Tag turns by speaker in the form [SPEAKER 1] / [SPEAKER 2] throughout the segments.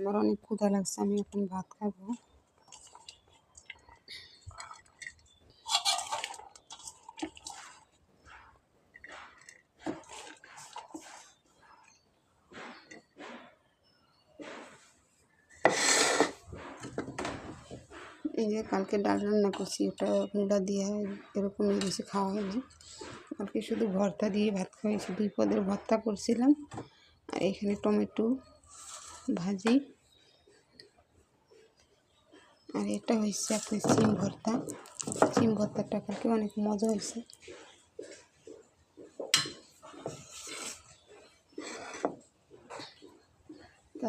[SPEAKER 1] আমার অনেক ক্ষুধা লাগছে, আমি এখন ভাত খাবো। এই যে কালকে ডাল রান্না করছি, ওটা মুড়া দিয়ে এরকমই বেশি খাওয়া হয়নি। কালকে শুধু ভর্তা দিয়ে ভাত খাওয়াইছি, 2 পদের ভর্তা করছিলাম। আর এখানে টমেটো ভাজি, আর এটা হয়েছে আপনার সিম ভর্তা। সিম ভর্তাটা কালকে অনেক মজা হয়েছে।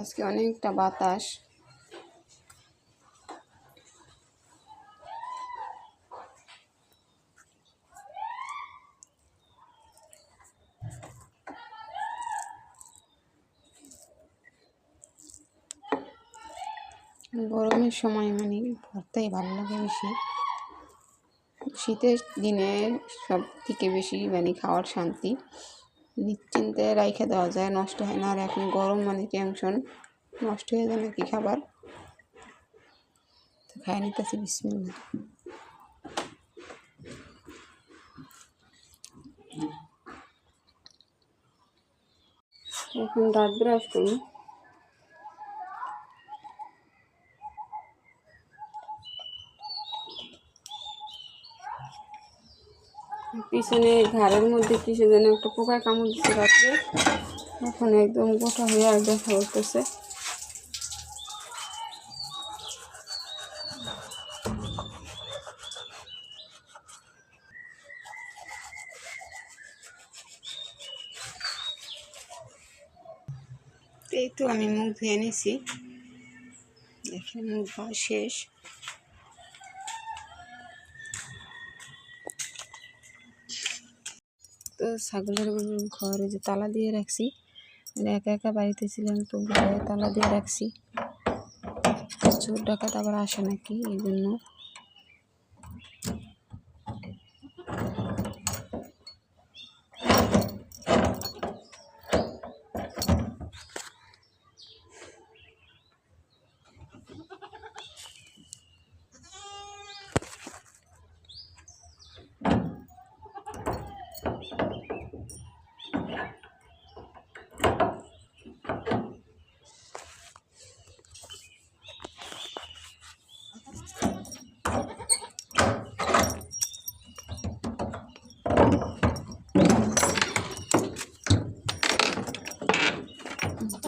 [SPEAKER 1] আজকে অনেকটা বাতাস। গরমের সময় মানে ভর্তাই ভালো লাগে বেশি। শীতের দিনে সব থেকে বেশি মানে খাওয়ার শান্তি, নিশ্চিন্তে রাইখে দেওয়া যায়, নষ্ট হয় না। আর এখন গরম মানে টেনশন, নষ্ট হয়ে যায় নাকি খাবার। তো খাই নিতেছি, বিসমিল্লাহ। এখন দাঁত ব্রাশ করি। পিছনে ঘাড়ের মধ্যে কিসে যেন একটা পোকায় কামড় দিচ্ছে রাত্রে, এখন একদম গোটা হয়ে আর দেখা করতেছে। এই তো আমি মুখ ধুয়ে নিছি, দেখে মুখ ধোয়া শেষ। তো ছাগলের ঘরে যে তালা দিয়ে রাখছি, মানে একা একা বাড়িতে ছিলাম তো ঘরে তালা দিয়ে রাখছি, চোর ডাকাত আবার আসে নাকি, এই জন্য।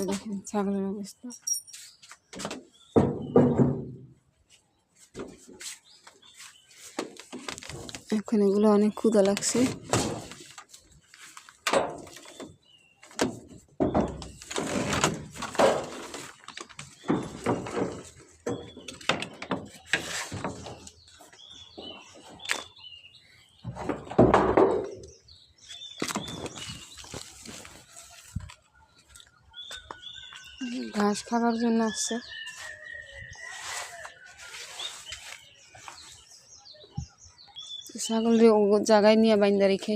[SPEAKER 1] দেখেন ছাগলের অবস্থা। এখন এগুলো অনেক ক্ষুধা লাগছে। ঘাস খাবার জন্য আসছে। ছাগল জায়গায় নিয়ে বাইন্দা রেখে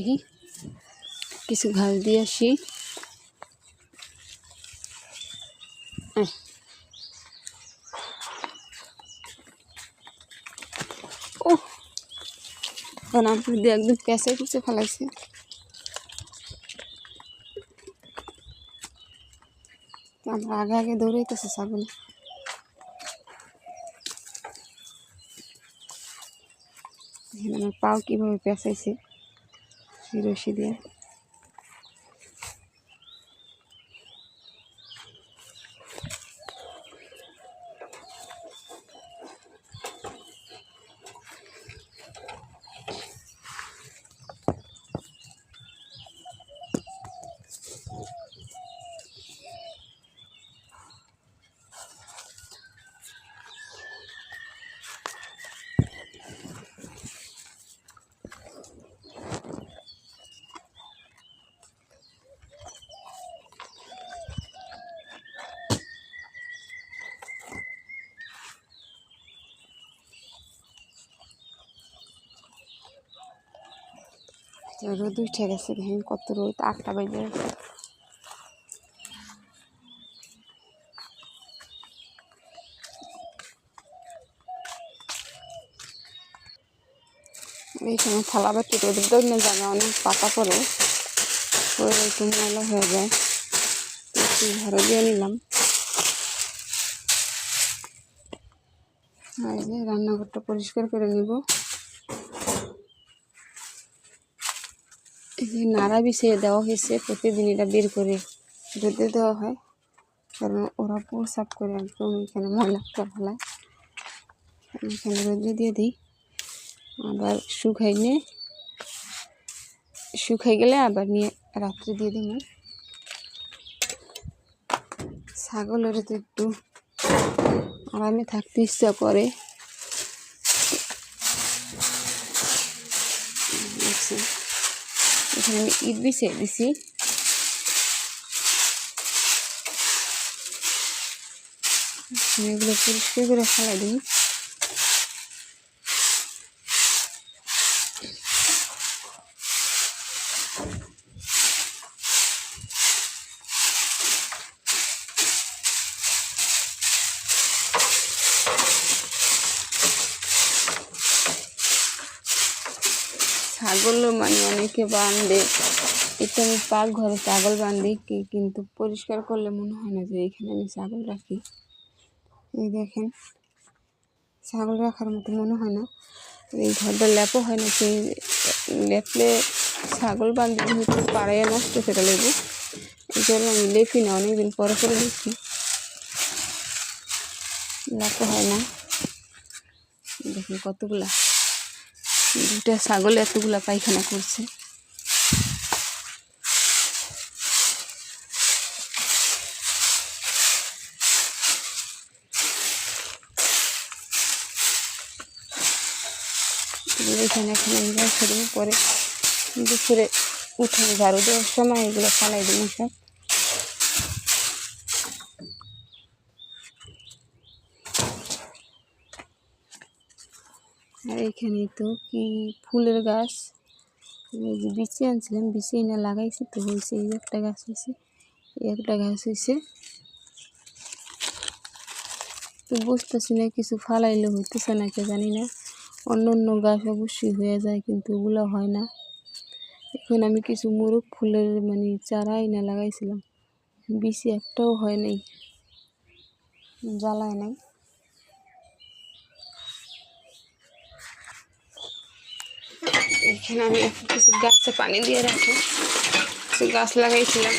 [SPEAKER 1] কিছু ঘাস দিয়ে আসি। ও দিয়ে একদম পেঁচে কুচে ফেলাইছে। আমরা আগে আগে দৌড়াইতেছে ছাগল। আমার পাও কীভাবে পেঁচাইছে রশি দিয়ে। রোদ উঠে গেছে, দেখেন কত রোদ, 8টা বাজে। এইখানে থালা বাটি রোদের জন্য জায়গা অনেক পাতা পড়ে একটু ময়লা হয়ে যায়, একটু ঘরে দিয়ে নিলাম। আর এই যে রান্নাঘরটা পরিষ্কার করে নিব। এই যে নাড়া বিছিয়ে দেওয়া হয়েছে, প্রতিদিন এটা বের করে রোদে দেওয়া হয়, কারণ ওরা প্রসাব করে একদম এখানে ময়লা ফেলায়। এখানে রোদে দিয়ে দিই, আবার শুকাই গেলে আবার নিয়ে রাত্রে দিয়ে দিই। ছাগলের তো একটু আরামে থাকতে ইচ্ছা করে। এখানে আমি ইট বিছিয়ে দিছি। এগুলো পরিষ্কার করে ফেলাই দিই। ছাগল মানে অনেকে বাঁধে, এটা আমি পাকঘরে ছাগল বাঁধি কিন্তু পরিষ্কার করলে মনে হয় না যে এখানে আমি ছাগল রাখি। এই দেখেন, ছাগল রাখার মতো মনে হয় না। এই ঘরটা লেপও হয় না, সেই লেপলে ছাগল বাঁধি যেহেতু পাড়াইয়া নষ্ট করে লেবো, এই জন্য আমি লেপি না, অনেকদিন পরে লেপি, লেপও হয় না। দেখুন কতগুলা, দুটা ছাগল এতগুলা পায়খানা করছে। এখানে এখন আমি রেখে দেবো, পরে দুপুরে উঠে ঝাড়ু দেওয়ার সময় এগুলো ফালাই দেবো সব। আর এইখানে তো কি ফুলের গাছ, এই যে বিচি আনছিলাম, বিচি এনে লাগাইছি তো হয়েছে, এই একটা গাছ হয়েছে, একটা গাছ হয়েছে। তো বুঝতেছি না কিছু ফালাইলে হইতেছে না, কে জানি না। অন্য অন্য গাছ অবশ্যই হয়ে যায়, কিন্তু ওগুলো হয় না। এখন আমি কিছু মোরগ ফুলের মানে চারা এনে লাগাইছিলাম, বিচি একটাও হয় নাই, জ্বালায় নাই। এখানে আমি কিছু গাছে পানি দিয়ে রাখি, কিছু গাছ লাগাইছিলাম।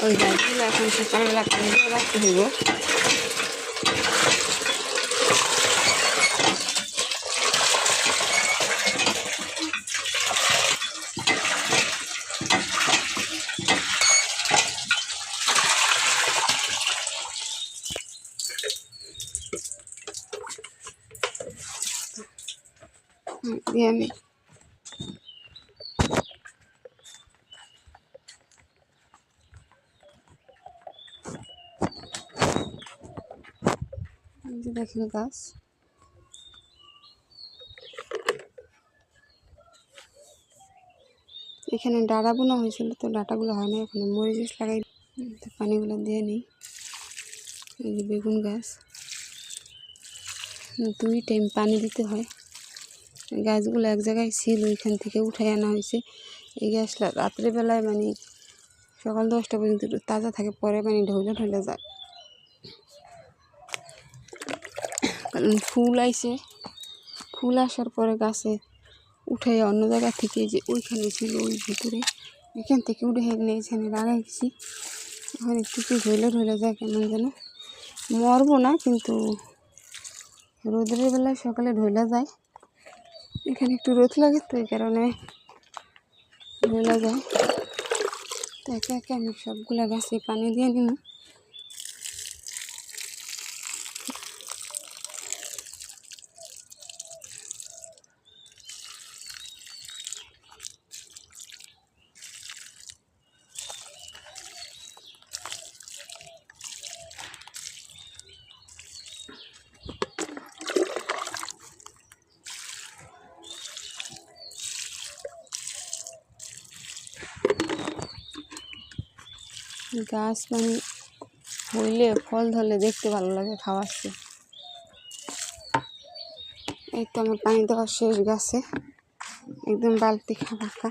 [SPEAKER 1] ওই গাছগুলো এখন সকালবেলা পানি দিয়ে রাখতে হইব। দিয়ে আমি দেখেন গাছ, এখানে ডাঁটা বোনা হয়েছিল, তো ডাঁটাগুলো হয় না, এখানে মরিচ লাগাই পানিগুলো দিয়ে নিই। এই যে বেগুন গাছ, 2 টাইম পানি দিতে হয়। গাছগুলো এক জায়গায় ছিল, ওইখান থেকে উঠাই আনা হয়েছে। এই গাছটা রাত্রেবেলায় মানে সকাল 10টা পর্যন্ত একটু তাজা থাকে, পরে মানে ঢলে যায়। কারণ ফুল আইছে, ফুল আসার পরে গাছে উঠে অন্য জায়গা থেকে, যে ওইখানে ছিল ওই ভিতরে, ওইখান থেকে উঠে নিয়ে এখানে লাগাইছি। এখন একটু কি ঢলে যায় কেমন যেন, মরবো না কিন্তু রোদের বেলায় সকালে ঢলে যায়। এখানে একটু রোদ লাগে তো এই কারণে ঢলে যায়। তো একে একে আমি সবগুলা গাছে পানি দিয়ে নিব। গাছ মানে হইলে ফল ধরলে দেখতে ভালো লাগে, খাওয়াচ্ছে। এই তো আমার পানি দেওয়া শেষ গাছে, একদম বালতি ফাঁকা।